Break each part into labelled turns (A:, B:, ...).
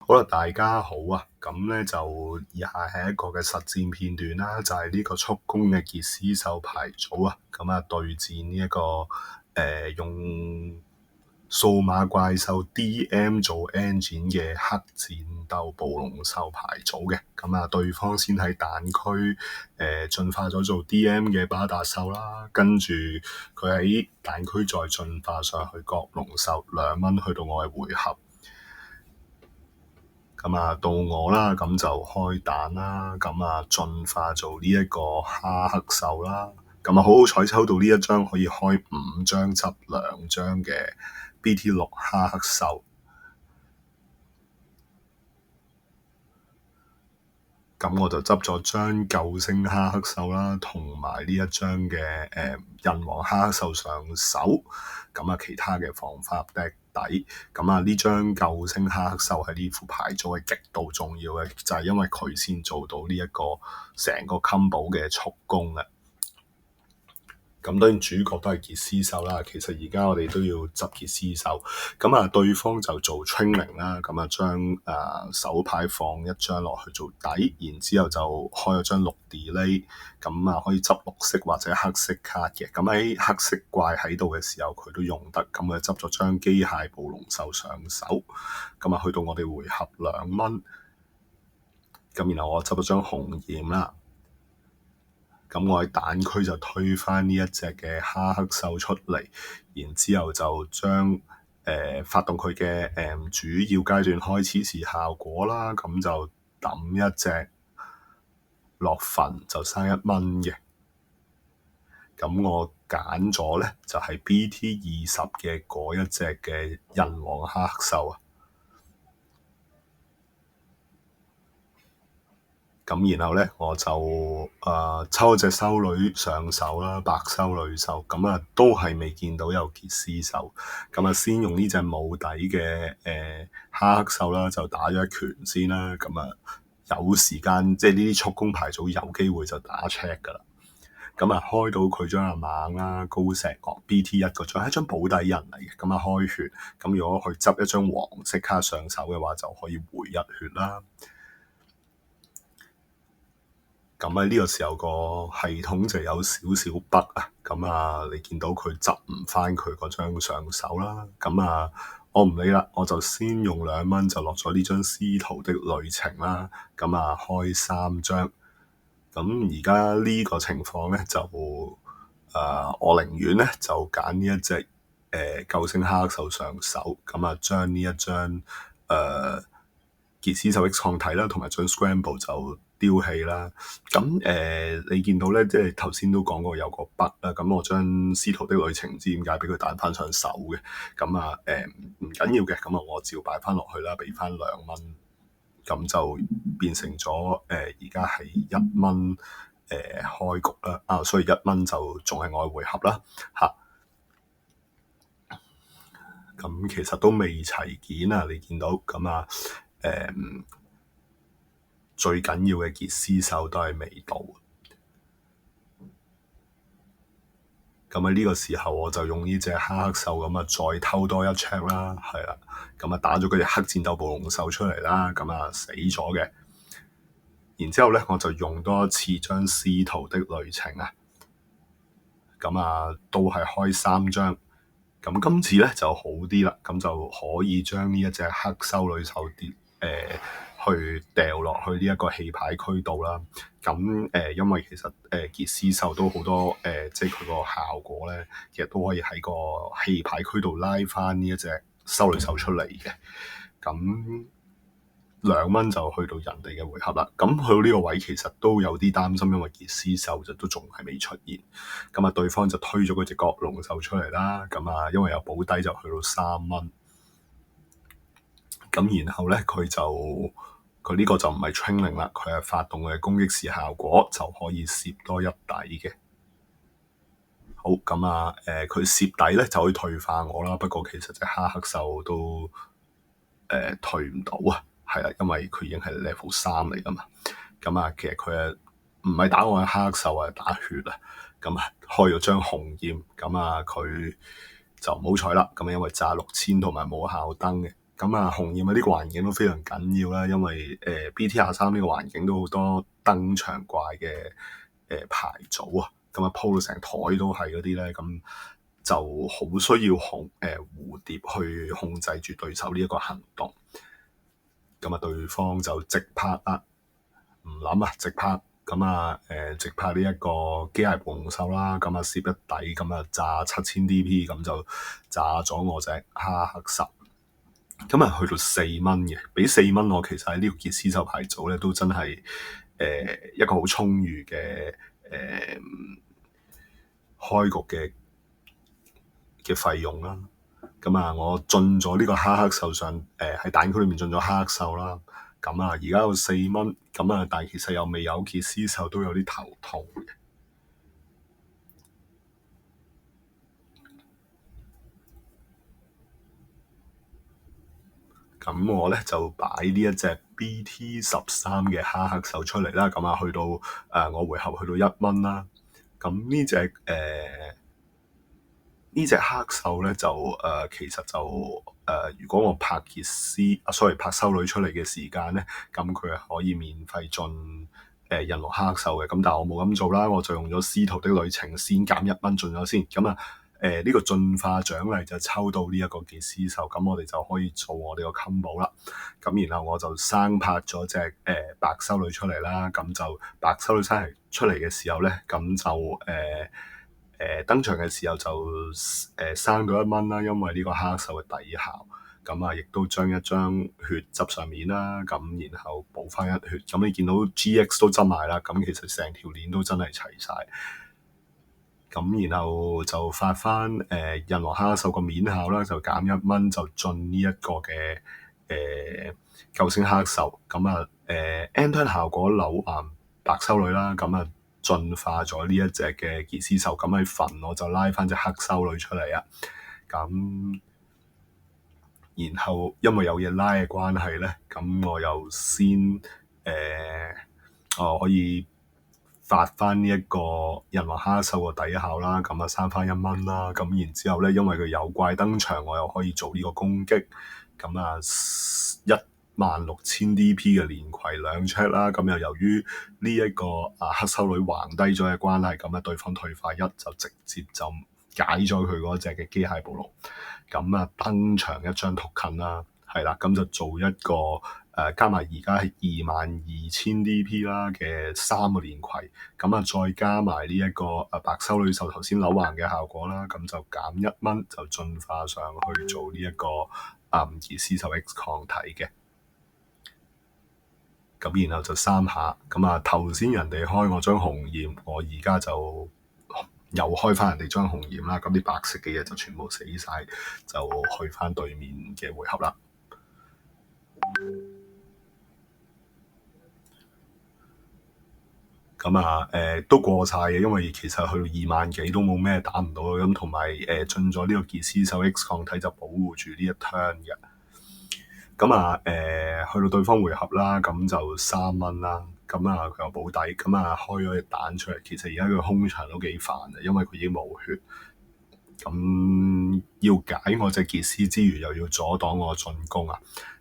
A: 好啦，大家好啊！咁咧就以下係一個嘅實戰片段啦，就係、是、呢個速攻嘅傑斯獸牌組啊，咁啊對戰呢、這、一個用數碼怪獸 DM 做 engine 嘅黑戰鬥暴龍獸牌組嘅，咁啊對方先喺蛋區進化咗做 DM 嘅巴達獸啦，跟住佢喺蛋區再進化上去角龍獸2蚊去到我嘅回合。咁啊，到我啦，咁就開彈啦，咁啊進化做呢一個哈克獸啦，咁啊好好彩抽到呢一張可以開5張執2張嘅 BT6 哈克獸，咁我就執咗張救星哈克獸啦，同埋呢一張嘅人王哈克獸上手，咁啊其他嘅防法底，咁啊呢張救星哈克獸喺呢副牌組係極度重要嘅，就係因為佢先做到呢一個成個 combo 嘅速攻啊！咁當然主角都係傑斯獸啦，其實而家我哋都要執傑斯獸，咁啊對方就做 training 啦，咁啊將手牌放一張落去做底，然之後就開咗張6 delay，咁啊可以執綠色或者黑色卡嘅，咁喺黑色怪喺度嘅時候佢都用得，咁啊執咗張機械暴龍獸上手，咁啊去到我哋回合2蚊，咁然後我執咗張紅焰啦。咁我喺蛋區就推返呢一隻嘅哈克獸出嚟，然之後就將發動佢嘅主要階段開始時效果啦，咁就抌一隻落墳就生1蚊嘅。咁我揀咗咧就係 BT20嘅嗰一隻嘅人王哈克獸啊。咁然後咧，我就抽咗隻修女上手啦，白修女獸，咁啊都係未見到有傑斯獸，咁啊先用呢隻冇底嘅哈克獸啦，就打咗一拳先啦，咁啊有時間即係呢啲速攻牌組有機會就打 check 噶啦，咁啊開到佢張阿猛啦，高石鱷 BT1嗰張係一張保底人嚟嘅，咁啊開血，咁如果佢執一張黃色卡上手嘅話，就可以回1血啦。咁喺呢個時候個系統就有少少 bug 啊，咁啊你見到佢執唔返佢嗰張上手啦，咁啊我唔理啦，我就先用2蚊就落咗呢張司徒的旅程啦，咁啊開3張，咁而家呢個情況咧就我寧願咧就揀呢一隻救星哈克獸上手，咁啊將呢一張傑斯獸的創體啦，同埋張 Scramble 就丟棄啦。咁你見到咧，即係頭先都講過有個 bug 啦。咁我將司徒的旅程唔知點解俾佢彈翻上手嘅。咁啊唔緊要嘅，咁啊我照擺翻落去啦，俾翻2蚊，咁就變成咗而家係1蚊開局啦。所以1蚊就仲係我嘅回合啦嚇。咁其實都未齊件啊，你見到咁啊最緊要嘅傑斯獸都係未到，咁喺呢個時候我就用呢隻哈克獸咁啊，再偷多一 check 啦，係啦，咁啊打咗嗰隻黑戰鬥暴龍獸出嚟啦，咁啊死咗嘅，然之後咧我就用多一次將司徒的旅程啊，咁啊都係開3張，咁今次咧就好啲啦，咁就可以將呢一隻黑修女獸去掉落去呢一個棄牌區度啦。咁因為其實傑斯獸都好多即係佢個效果咧，其實都可以喺個棄牌區度拉翻呢一隻修女獸出嚟嘅。咁2蚊就去到人哋嘅回合啦。咁去到呢個位其實都有啲擔心，因為傑斯獸就都仲係未出現。咁啊，對方就推咗嗰隻角龍獸出嚟啦。咁啊，因為有保底就去到3蚊。咁然後咧，佢呢個就唔係 training 啦，佢係發動嘅攻擊時效果就可以攝多1底嘅。好，咁啊，佢攝底咧就可以退化我啦。不過其實隻哈克獸都退唔到啊，係啦，因為佢已經係 level 3嚟噶嘛。咁啊，其實佢唔係打我嘅哈克獸啊，打血啊。咁啊，開咗張紅焰，咁啊佢就唔好彩啦。咁因為炸6000同埋冇效燈嘅。咁啊，紅焰啊呢個環境都非常緊要啦，因為BT23呢個環境都好多登場怪嘅牌組啊，咁啊鋪到成台都係嗰啲咧，咁就好需要蝴蝶去控制住對手呢一個行動。咁啊，對方就直拍啦，唔諗啊，直拍。咁啊，直拍呢一個機械暴龍獸啦，咁啊攝一底，咁啊炸7000 DP，咁就炸咗我隻哈克什。咁啊去到4蚊嘅，俾4蚊我，其實喺呢個傑斯獸牌組咧都真係一個好充裕嘅開局嘅費用啦。咁啊，我進咗呢個哈克獸上，喺蛋區裏面進咗哈克獸啦。咁啊，而家有4蚊，咁啊，但係其實又未有傑斯獸，都有啲頭痛嘅。咁我咧就擺呢一隻 BT13嘅哈克獸出嚟啦。咁啊，去到我回合去到1蚊啦。咁呢隻黑獸咧就其實就如果我拍傑斯拍修女出嚟嘅時間咧，咁佢係可以免費進人龍黑獸嘅。咁但係我冇咁做啦，我就用咗司徒的旅程先減1蚊進咗先。咁啊呢個進化獎勵就抽到呢一個傑斯獸，咁我哋就可以做我哋個 combo 啦。咁然後我就生拍咗隻白修女出嚟啦。咁就白修女出嚟嘅時候咧，咁就登場嘅時候就生到1蚊啦，因為呢個黑獸嘅底效，咁啊亦都將一張血執上面啦，咁然後補翻一血，咁你見到 GX 都執埋啦，咁其實成條鏈都真係齊晒。咁然後就發翻人王黑獸個面效啦，就減1蚊就進呢一個嘅救星黑獸，咁啊End 效果扭硬白修女啦，咁啊進化咗呢一隻嘅傑斯獸，咁喺墳我就拉翻隻黑修女出嚟啊。咁然後因為有嘢拉嘅關係咧，咁我又先可以發翻呢一個人王哈獸個底效啦，咁啊生翻1蚊啦。咁然之後咧，因為佢有怪登場，我又可以做呢個攻擊，咁啊16000 DP 嘅連葵2 check 啦。咁又由於呢一個黑修女橫低咗嘅關係，咁啊對方退化1就直接就解咗佢嗰隻嘅機械暴龍。咁啊登場一張 token 啦，係啦，咁就做一個加埋而家係22000 DP 啦嘅3個連葵，咁啊再加埋呢一個白修女獸頭先扭橫嘅效果啦，咁就減1蚊就進化上去做呢一個傑斯獸 X 抗體嘅。咁然後就3下，咁啊頭先人哋開我張紅焰，我而家就又開翻人哋張紅焰啦，咁啲白色嘅嘢就全部死晒，就去翻對面嘅回合啦。咁啊都過晒嘅，因為其實去到2萬幾都冇咩打唔到，咁同埋進咗呢個傑斯獸 X 抗體就保護住呢一 turn 嘅。咁啊去到對方回合啦，咁就3蚊啦。咁啊佢有保底，咁啊開咗隻蛋出嚟。其實而家佢空場都幾煩嘅，因為佢已經冇血。咁要解我隻傑斯之餘，又要阻擋我進攻啊。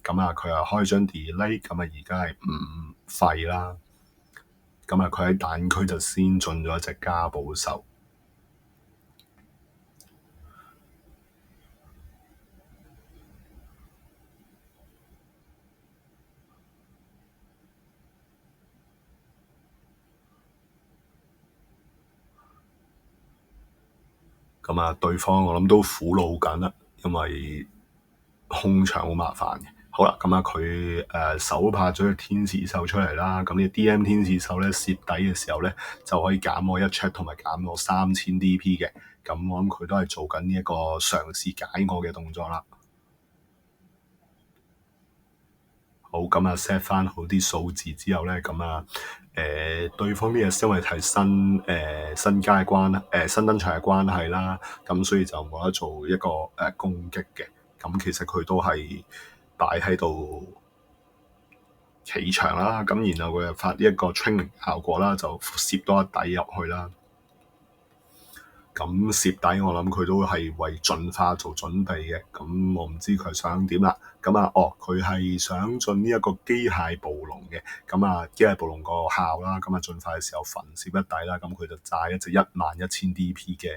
A: 咁啊佢又開張 delay，咁啊而家係5費啦。咁啊佢喺蛋區就先進咗一隻加寶獸。咁啊，對方我諗都苦惱緊啦，對方我諗都苦惱緊啦，因為控場好麻煩嘅。好啦，咁啊佢手拍咗隻天使獸出嚟啦，咁呢 D.M 天使獸咧攝底嘅時候咧就可以減我1 check 同埋減我3000 D.P 嘅。咁我諗佢都係做緊呢一個嘗試解我嘅動作啦。好，咁啊 set 翻好啲數字之後咧，咁啊對方呢隻因為係新加嘅新登場嘅關係啦，咁所以就冇得做一個攻擊嘅。咁其實佢都係擺喺度企場啦，咁然後佢又發呢一個 training 效果啦，就攝多一底入去啦。咁蝕底我諗佢都係為進化做準備嘅，咁我唔知佢想點啦。佢係想進呢一個機械暴龍嘅，機械暴龍個效啦，進化嘅時候焚燒一底啦，咁佢就炸一隻11000 DP 嘅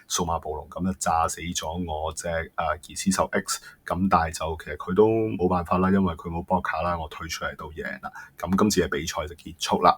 A: 數碼暴龍，咁就炸死咗我隻疑似獸 X，咁但係就其實佢都冇辦法啦，因為佢冇波卡啦，我退出嚟都贏啦，咁今次嘅比賽就結束啦。